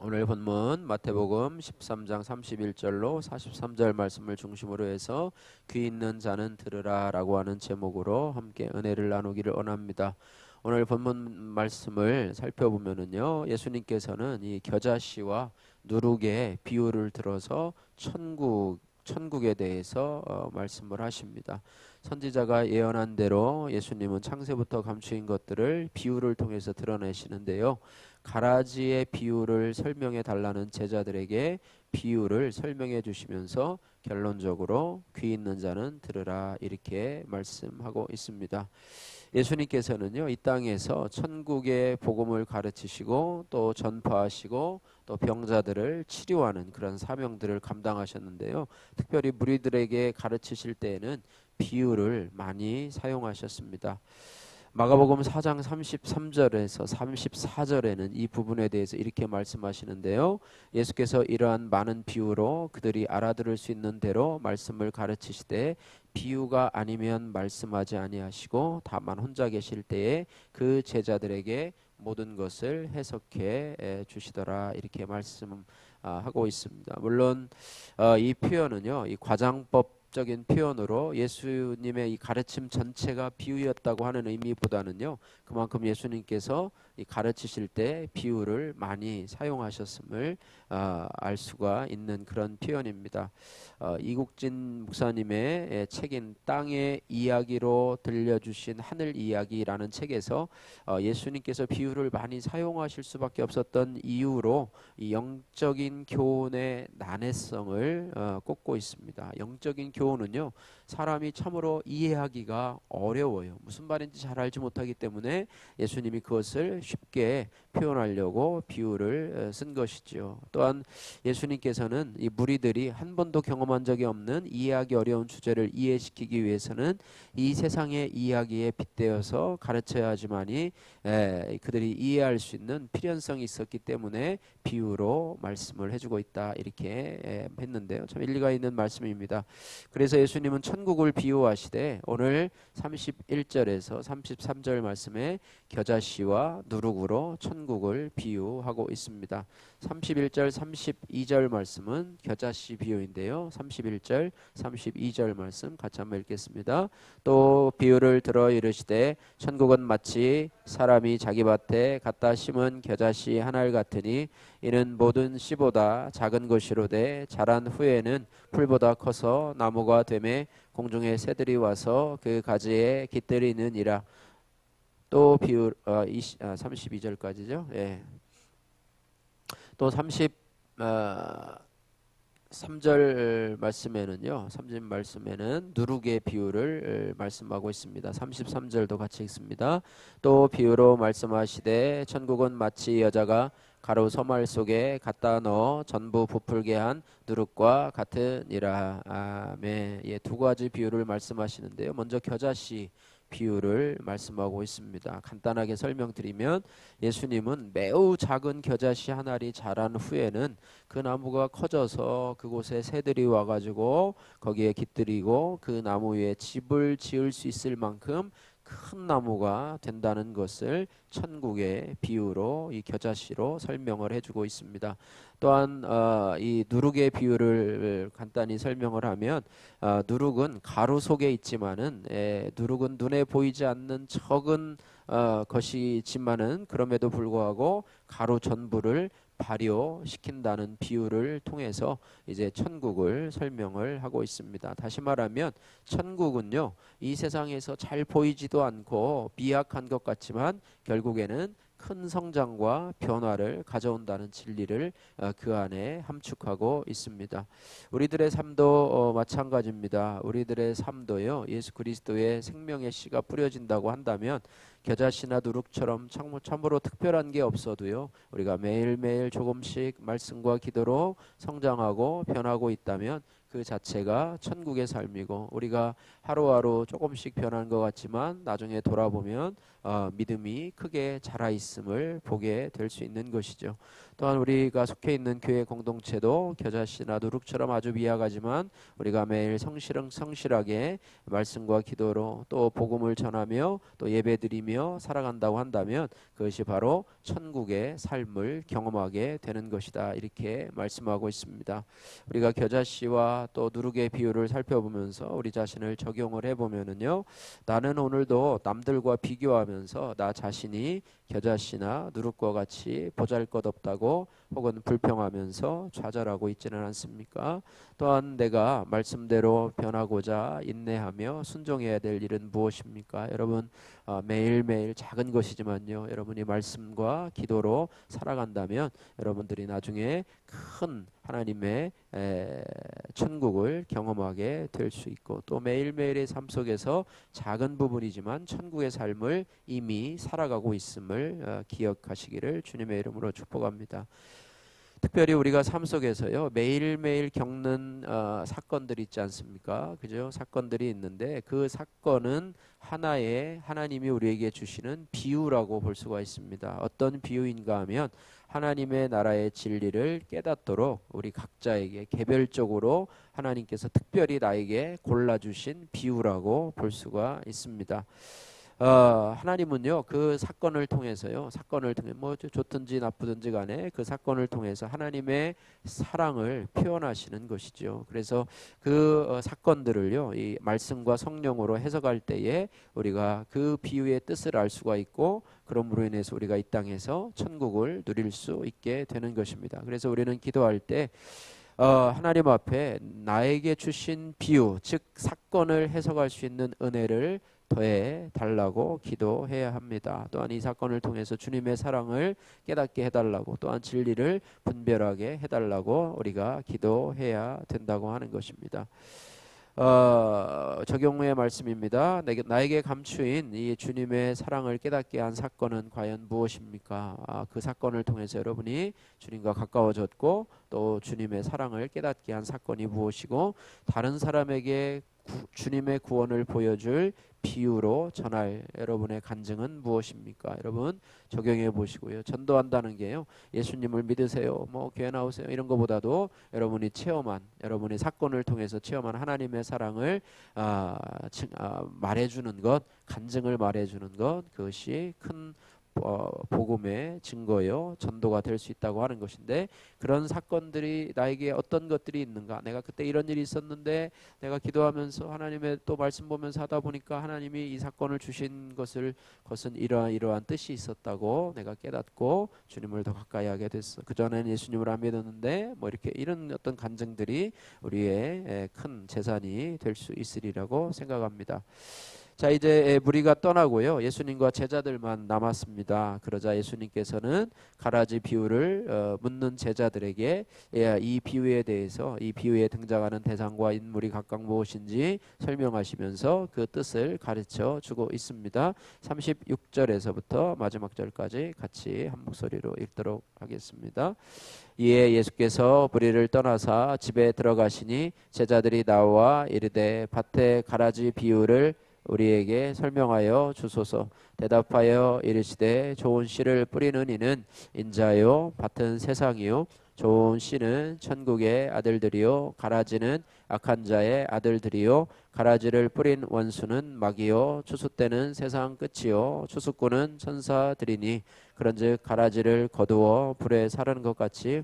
오늘 본문 마태복음 13장 31절로 43절 말씀을 중심으로 해서 귀 있는 자는 들으라 라고 하는 제목으로 함께 은혜를 나누기를 원합니다. 오늘 본문 말씀을 살펴보면은요, 예수님께서는 이 겨자씨와 누룩의 비유를 들어서 천국에 대해서 말씀을 하십니다. 선지자가 예언한 대로 예수님은 창세부터 감추인 것들을 비유를 통해서 드러내시는데요. 가라지의 비유를 설명해 달라는 제자들에게 비유를 설명해 주시면서 결론적으로 귀 있는 자는 들으라 이렇게 말씀하고 있습니다. 예수님께서는요, 이 땅에서 천국의 복음을 가르치시고 또 전파하시고 또 병자들을 치료하는 그런 사명들을 감당하셨는데요. 특별히 무리들에게 가르치실 때에는 비유를 많이 사용하셨습니다. 마가복음 4장 33절에서 34절에는 이 부분에 대해서 이렇게 말씀하시는데요. 예수께서 이러한 많은 비유로 그들이 알아들을 수 있는 대로 말씀을 가르치시되 비유가 아니면 말씀하지 아니하시고 다만 혼자 계실 때에 그 제자들에게 모든 것을 해석해 주시더라 이렇게 말씀하고 있습니다. 물론 이 표현은요, 이 과장법적인 표현으로 예수님의 이 가르침 전체가 비유였다고 하는 의미보다는요, 그만큼 예수님께서 이 가르치실 때 비유를 많이 사용하셨음을 알 수가 있는 그런 표현입니다. 이국진 목사님의 책인 땅의 이야기로 들려주신 하늘 이야기라는 책에서 예수님께서 비유를 많이 사용하실 수밖에 없었던 이유로 이 영적인 교훈의 난해성을 꼽고 있습니다. 영적인 교훈은요, 사람이 참으로 이해하기가 어려워요. 무슨 말인지 잘 알지 못하기 때문에 예수님이 그것을 쉽게 표현하려고 비유를 쓴 것이죠. 또한 예수님께서는 이 무리들이 한 번도 경험한 적이 없는 이해하기 어려운 주제를 이해시키기 위해서는 이 세상의 이야기에 빗대어서 가르쳐야 하지만이 그들이 이해할 수 있는 필연성이 있었기 때문에 비유로 말씀을 해주고 있다 이렇게 했는데요. 참 일리가 있는 말씀입니다. 그래서 예수님은 천국을 비유하시되 오늘 31절에서 33절 말씀에 겨자씨와 누룩으로 천국을 비유하고 있습니다. 31절 32절 말씀은 겨자씨 비유인데요. 31절 32절 말씀 같이 한번 읽겠습니다. 또 비유를 들어 이르시되 천국은 마치 사람이 자기 밭에 갖다 심은 겨자씨 한 알 같으니 이는 모든 씨보다 작은 것이로되 자란 후에는 풀보다 커서 나무가 되매 공중의 새들이 와서 그 가지에 깃들이느니라. 또 비유 32절까지죠. 예. 또 3절 말씀에는요. 3절 말씀에는 누룩의 비유를 말씀하고 있습니다. 33절도 같이 읽습니다. 또 비유로 말씀하시되 천국은 마치 여자가 가루 소말 속에 갖다 넣어 전부 부풀게 한 누룩과 같으니라. 아멘. 예, 두 가지 비유를 말씀하시는데요. 먼저 겨자씨 비유를 말씀하고 있습니다. 간단하게 설명드리면 예수님은 매우 작은 겨자씨 한 알이 자란 후에는 그 나무가 커져서 그곳에 새들이 와가지고 거기에 깃들이고 그 나무 위에 집을 지을 수 있을 만큼 큰 나무가 된다는 것을 천국의 비유로 이 겨자씨로 설명을 해주고 있습니다. 또한 이 누룩의 비유를 간단히 설명을 하면 누룩은 가루 속에 있지만은 누룩은 눈에 보이지 않는 적은 것이지만은 그럼에도 불구하고 가루 전부를 발효시킨다는 비유를 통해서 이제 천국을 설명을 하고 있습니다. 다시 말하면 천국은요, 이 세상에서 잘 보이지도 않고 미약한 것 같지만 결국에는 큰 성장과 변화를 가져온다는 진리를 그 안에 함축하고 있습니다. 우리들의 삶도 마찬가지입니다. 우리들의 삶도요, 예수 그리스도의 생명의 씨가 뿌려진다고 한다면 겨자씨나 누룩처럼 참으로 특별한 게 없어도요, 우리가 매일매일 조금씩 말씀과 기도로 성장하고 변하고 있다면 그 자체가 천국의 삶이고 우리가 하루하루 조금씩 변하는 것 같지만 나중에 돌아보면 믿음이 크게 자라 있음을 보게 될 수 있는 것이죠. 또한 우리가 속해 있는 교회 공동체도 겨자씨나 누룩처럼 아주 미약하지만 우리가 매일 성실하게 말씀과 기도로 또 복음을 전하며 또 예배드리며 살아간다고 한다면 그것이 바로 천국의 삶을 경험하게 되는 것이다. 이렇게 말씀하고 있습니다. 우리가 겨자씨와 또 누룩의 비유를 살펴보면서 우리 자신을 적용을 해보면은요, 나는 오늘도 남들과 비교하면서 나 자신이 겨자씨나 누룩과 같이 보잘것없다고 혹은 불평하면서 좌절하고 있지는 않습니까? 또한 내가 말씀대로 변하고자 인내하며 순종해야 될 일은 무엇입니까? 여러분, 매일매일 작은 것이지만요, 여러분이 말씀과 기도로 살아간다면 여러분들이 나중에 큰 하나님의 천국을 경험하게 될 수 있고 또 매일매일의 삶 속에서 작은 부분이지만 천국의 삶을 이미 살아가고 있음을 기억하시기를 주님의 이름으로 축복합니다. 특별히 우리가 삶 속에서요 매일매일 겪는 사건들이 있지 않습니까? 그죠? 사건들이 있는데 그 사건은 하나의 하나님이 우리에게 주시는 비유라고 볼 수가 있습니다. 어떤 비유인가 하면 하나님의 나라의 진리를 깨닫도록 우리 각자에게 개별적으로 하나님께서 특별히 나에게 골라주신 비유라고 볼 수가 있습니다. 하나님은요 그 사건을 통해서요 사건을 통해 뭐 좋든지 나쁘든지 간에 그 사건을 통해서 하나님의 사랑을 표현하시는 것이죠. 그래서 그 사건들을요 이 말씀과 성령으로 해석할 때에 우리가 그 비유의 뜻을 알 수가 있고 그러므로 인해서 우리가 이 땅에서 천국을 누릴 수 있게 되는 것입니다. 그래서 우리는 기도할 때 하나님 앞에 나에게 주신 비유 즉 사건을 해석할 수 있는 은혜를 더해 달라고 기도해야 합니다. 또한 이 사건을 통해서 주님의 사랑을 깨닫게 해달라고 또한 진리를 분별하게 해달라고 우리가 기도해야 된다고 하는 것입니다. 적용 후의 말씀입니다. 나에게 감추인 이 주님의 사랑을 깨닫게 한 사건은 과연 무엇입니까? 그 사건을 통해서 여러분이 주님과 가까워졌고 또 주님의 사랑을 깨닫게 한 사건이 무엇이고 다른 사람에게 주님의 구원을 보여줄 비유로 전할 여러분의 간증은 무엇입니까? 여러분 적용해 보시고요. 전도한다는 게요. 예수님을 믿으세요. 뭐 교회 나오세요. 이런 것보다도 여러분이 체험한 여러분의 사건을 통해서 체험한 하나님의 사랑을 말해주는 것, 간증을 말해주는 것 그것이 큰 복음의 증거요 전도가 될 수 있다고 하는 것인데 그런 사건들이 나에게 어떤 것들이 있는가 내가 그때 이런 일이 있었는데 내가 기도하면서 하나님의 또 말씀 보면서 하다 보니까 하나님이 이 사건을 주신 것은 이러한 뜻이 있었다고 내가 깨닫고 주님을 더 가까이 하게 됐어. 그전에는 예수님을 안 믿었는데 뭐 이렇게 이런 어떤 간증들이 우리의 큰 재산이 될 수 있으리라고 생각합니다. 자 이제 무리가 떠나고요 예수님과 제자들만 남았습니다. 그러자 예수님께서는 가라지 비유를 묻는 제자들에게 이 비유에 대해서 이 비유에 등장하는 대상과 인물이 각각 무엇인지 설명하시면서 그 뜻을 가르쳐 주고 있습니다. 36절에서부터 마지막 절까지 같이 한 목소리로 읽도록 하겠습니다. 이에 예수께서 무리를 떠나사 집에 들어가시니 제자들이 나와 이르되 밭에 가라지 비유를 우리에게 설명하여 주소서. 대답하여 이르시되 좋은 씨를 뿌리는 이는 인자요 밭은 세상이요 좋은 씨는 천국의 아들들이요 가라지는 악한 자의 아들들이요 가라지를 뿌린 원수는 마귀요 추수 때는 세상 끝이요 추수꾼은 천사들이니 그런즉 가라지를 거두어 불에 사르는 것 같이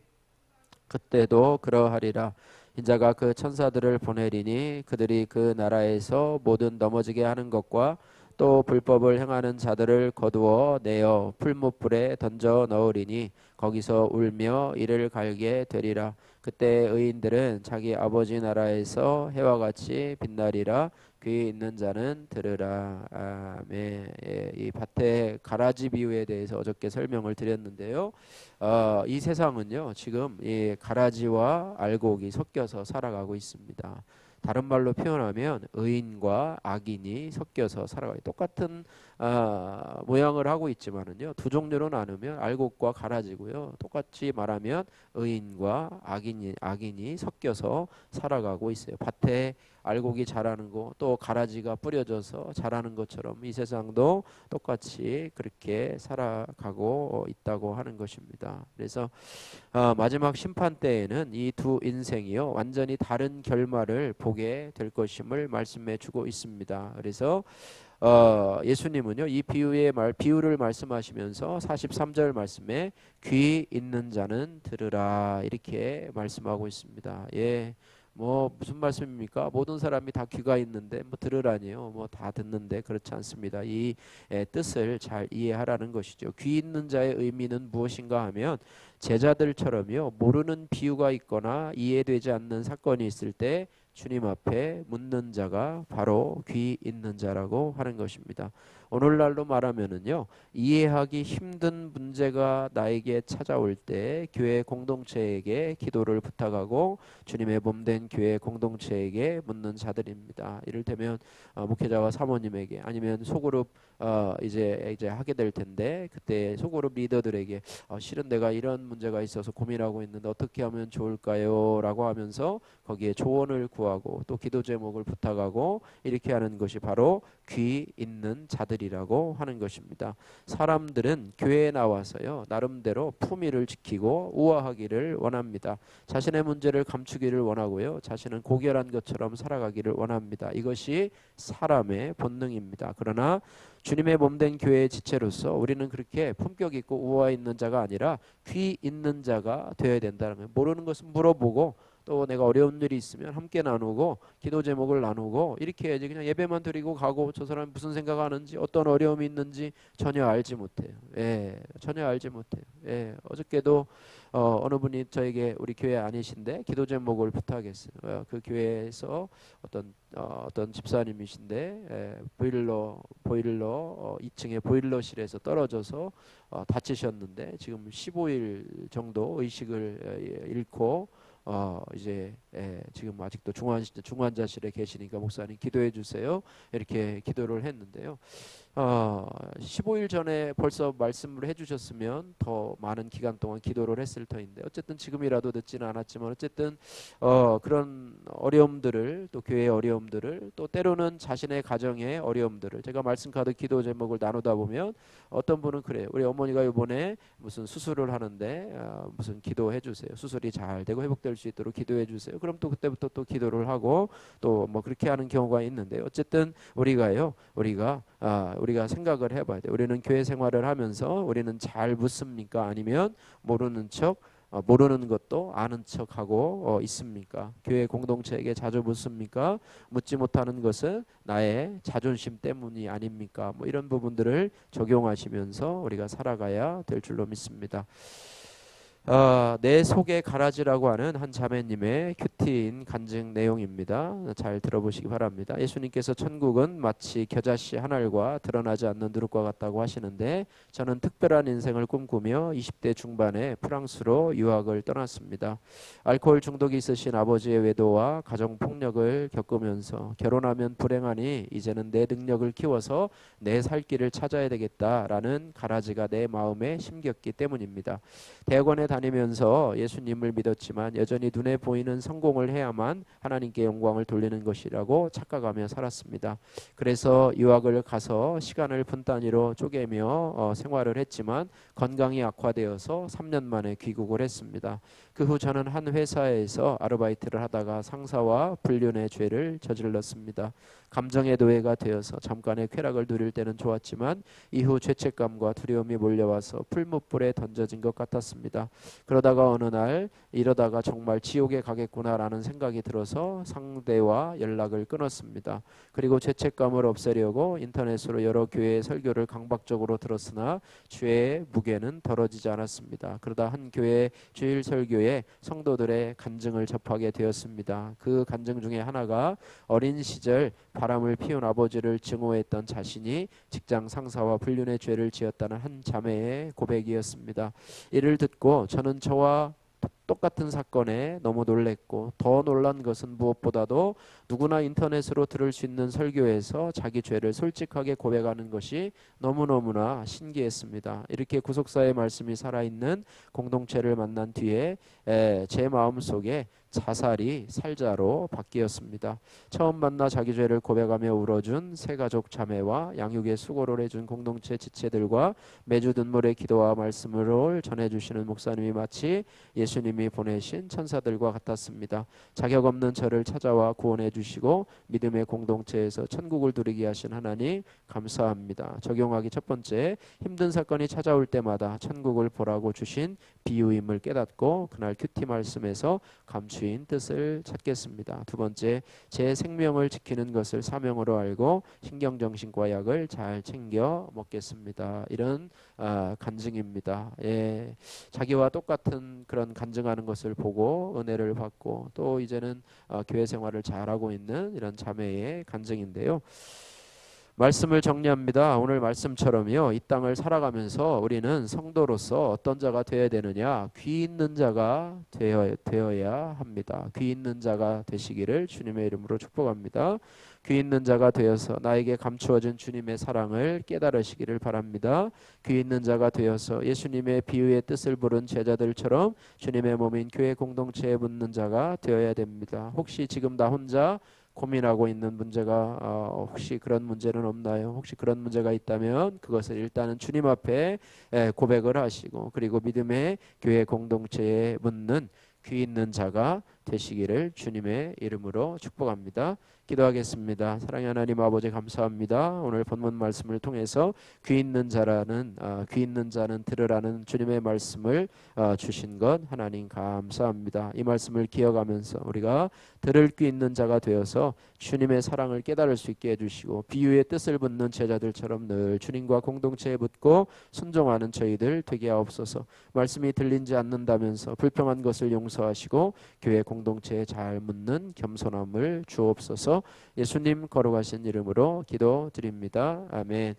그때도 그러하리라. 인자가 그 천사들을 보내리니 그들이 그 나라에서 모든 넘어지게 하는 것과 또 불법을 행하는 자들을 거두어 내어 풀무불에 던져 넣으리니 거기서 울며 이를 갈게 되리라. 그때 의인들은 자기 아버지 나라에서 해와 같이 빛나리라. 귀 있는 자는 들으라. 아멘. 이 밭의 가라지 비유에 대해서 어저께 설명을 드렸는데요. 이 세상은요 지금 이 가라지와 알곡이 섞여서 살아가고 있습니다. 다른 말로 표현하면 의인과 악인이 섞여서 살아가요. 똑같은 모양을 하고 있지만은요, 두 종류로 나누면 알곡과 가라지고요. 똑같이 말하면 의인과 악인이 섞여서 살아가고 있어요. 밭에 알곡이 자라는 거, 또 가라지가 뿌려져서 자라는 것처럼 이 세상도 똑같이 그렇게 살아가고 있다고 하는 것입니다. 그래서 마지막 심판 때에는 이 두 인생이요 완전히 다른 결말을 보게 될 것임을 말씀해 주고 있습니다. 그래서 예수님은요 이 비유를 말씀하시면서 43절 말씀에 귀 있는 자는 들으라 이렇게 말씀하고 있습니다. 예. 뭐 무슨 말씀입니까? 모든 사람이 다 귀가 있는데 뭐 들으라니요. 뭐 다 듣는데 그렇지 않습니다. 이 뜻을 잘 이해하라는 것이죠. 귀 있는 자의 의미는 무엇인가 하면 제자들처럼요 모르는 비유가 있거나 이해되지 않는 사건이 있을 때 주님 앞에 묻는 자가 바로 귀 있는 자라고 하는 것입니다. 오늘날로 말하면은요 이해하기 힘든 문제가 나에게 찾아올 때 교회 공동체에게 기도를 부탁하고 주님의 몸된 교회 공동체에게 묻는 자들입니다. 이를테면 목회자와 사모님에게 아니면 소그룹 이제 하게 될 텐데 그때 소그룹 리더들에게 실은 내가 이런 문제가 있어서 고민하고 있는데 어떻게 하면 좋을까요? 라고 하면서 거기에 조언을 구하고 또 기도 제목을 부탁하고 이렇게 하는 것이 바로 귀 있는 자들이라고 하는 것입니다. 사람들은 교회에 나와서요 나름대로 품위를 지키고 우아하기를 원합니다. 자신의 문제를 감추기를 원하고요 자신은 고결한 것처럼 살아가기를 원합니다. 이것이 사람의 본능입니다. 그러나 주님의 몸된 교회의 지체로서 우리는 그렇게 품격 있고 우아 있는 자가 아니라 귀 있는 자가 되어야 된다는 거예요. 모르는 것은 물어보고 또 내가 어려운 일이 있으면 함께 나누고 기도 제목을 나누고 이렇게 해야지 그냥 예배만 드리고 가고 저 사람이 무슨 생각하는지 어떤 어려움이 있는지 전혀 알지 못해요. 예, 전혀 알지 못해요. 예, 어저께도 어느 분이 저에게 우리 교회 아니신데 기도 제목을 부탁했어요. 그 교회에서 어떤 집사님이신데 보일러 2층의 보일러실에서 떨어져서 다치셨는데 지금 15일 정도 의식을 잃고 이제 지금 아직도 중환자실에 계시니까 목사님 기도해 주세요. 이렇게 기도를 했는데요. 15일 전에 벌써 말씀을 해주셨으면 더 많은 기간 동안 기도를 했을 터인데 어쨌든 지금이라도 늦지는 않았지만 어쨌든 그런 어려움들을 또 교회의 어려움들을 또 때로는 자신의 가정의 어려움들을 제가 말씀 가득 기도 제목을 나누다 보면 어떤 분은 그래요. 우리 어머니가 이번에 무슨 수술을 하는데 무슨 기도해 주세요. 수술이 잘 되고 회복될 수 있도록 기도해 주세요. 그럼 또 그때부터 또 기도를 하고 또 뭐 그렇게 하는 경우가 있는데 어쨌든 우리가 생각을 해봐야 돼. 우리는 교회 생활을 하면서 우리는 잘 묻습니까? 아니면 모르는 척 모르는 것도 아는 척하고 있습니까? 교회 공동체에게 자주 묻습니까? 묻지 못하는 것은 나의 자존심 때문이 아닙니까? 뭐 이런 부분들을 적용하시면서 우리가 살아가야 될 줄로 믿습니다. 내 속의 가라지라고 하는 한 자매님의 큐티인 간증 내용입니다. 잘 들어보시기 바랍니다. 예수님께서 천국은 마치 겨자씨 한 알과 드러나지 않는 누룩과 같다고 하시는데 저는 특별한 인생을 꿈꾸며 20대 중반에 프랑스로 유학을 떠났습니다. 알코올 중독이 있으신 아버지의 외도와 가정폭력을 겪으면서 결혼하면 불행하니 이제는 내 능력을 키워서 내 살 길을 찾아야 되겠다라는 가라지가 내 마음에 심겼기 때문입니다. 대학원에 다니면서 예수님을 믿었지만 여전히 눈에 보이는 성공을 해야만 하나님께 영광을 돌리는 것이라고 착각하며 살았습니다. 그래서 유학을 가서 시간을 분 단위로 쪼개며 생활을 했지만 건강이 악화되어서 3년 만에 귀국을 했습니다. 그 후 저는 한 회사에서 아르바이트를 하다가 상사와 불륜의 죄를 저질렀습니다. 감정의 노예가 되어서 잠깐의 쾌락을 누릴 때는 좋았지만 이후 죄책감과 두려움이 몰려와서 풀무불에 던져진 것 같았습니다. 그러다가 어느 날 이러다가 정말 지옥에 가겠구나라는 생각이 들어서 상대와 연락을 끊었습니다. 그리고 죄책감을 없애려고 인터넷으로 여러 교회의 설교를 강박적으로 들었으나 죄의 무게는 덜어지지 않았습니다. 그러다 한 교회 주일 설교에 성도들의 간증을 접하게 되었습니다. 그 간증 중에 하나가 어린 시절 바람을 피운 아버지를 증오했던 자신이 직장 상사와 불륜의 죄를 지었다는 한 자매의 고백이었습니다. 이를 듣고 저는 저와 똑같은 사건에 너무 놀랬고, 더 놀란 것은 무엇보다도 누구나 인터넷으로 들을 수 있는 설교에서 자기 죄를 솔직하게 고백하는 것이 너무너무나 신기했습니다. 이렇게 구속사의 말씀이 살아있는 공동체를 만난 뒤에 제 마음속에 자살이 살자로 바뀌었습니다. 처음 만나 자기 죄를 고백하며 울어준 새가족 자매와 양육에 수고를 해준 공동체 지체들과 매주 눈물의 기도와 말씀을 전해주시는 목사님이 마치 예수님이 보내신 천사들과 같았습니다. 자격 없는 저를 찾아와 구원해 주시고 믿음의 공동체에서 천국을 누리게 하신 하나님 감사합니다. 적용하기 첫 번째, 힘든 사건이 찾아올 때마다 천국을 보라고 주신 비유임을 깨닫고 그날 큐티 말씀에서 감추인 뜻을 찾겠습니다. 두 번째, 제 생명을 지키는 것을 사명으로 알고 신경정신과 약을 잘 챙겨 먹겠습니다. 이런 간증입니다. 예, 자기와 똑같은 그런 간증하는 것을 보고 은혜를 받고 또 이제는 교회 생활을 잘하고 있는 이런 자매의 간증인데요. 말씀을 정리합니다. 오늘 말씀처럼요, 이 땅을 살아가면서 우리는 성도로서 어떤 자가 되어야 되느냐? 귀 있는 자가 되어야 합니다. 귀 있는 자가 되시기를 주님의 이름으로 축복합니다. 귀 있는 자가 되어서 나에게 감추어진 주님의 사랑을 깨달으시기를 바랍니다. 귀 있는 자가 되어서 예수님의 비유의 뜻을 부른 제자들처럼 주님의 몸인 교회 공동체에 묻는 자가 되어야 됩니다. 혹시 지금 나 혼자 고민하고 있는 문제가 혹시 그런 문제는 없나요? 혹시 그런 문제가 있다면 그것을 일단은 주님 앞에 고백을 하시고, 그리고 믿음의 교회 공동체에 묻는 귀 있는 자가 되시기를 주님의 이름으로 축복합니다. 기도하겠습니다. 사랑의 하나님 아버지, 감사합니다. 오늘 본문 말씀을 통해서 귀 있는 자는 들으라는 주님의 말씀을 주신 것 하나님 감사합니다. 이 말씀을 기억하면서 우리가 들을 귀 있는 자가 되어서 주님의 사랑을 깨달을 수 있게 해주시고, 비유의 뜻을 묻는 제자들처럼 늘 주님과 공동체에 붙고 순종하는 저희들 되게 하옵소서. 말씀이 들리지 않는다면서 불평한 것을 용서하시고 교회 공동체에 잘 묻는 겸손함을 주옵소서. 예수님 거룩하신 이름으로 기도드립니다. 아멘.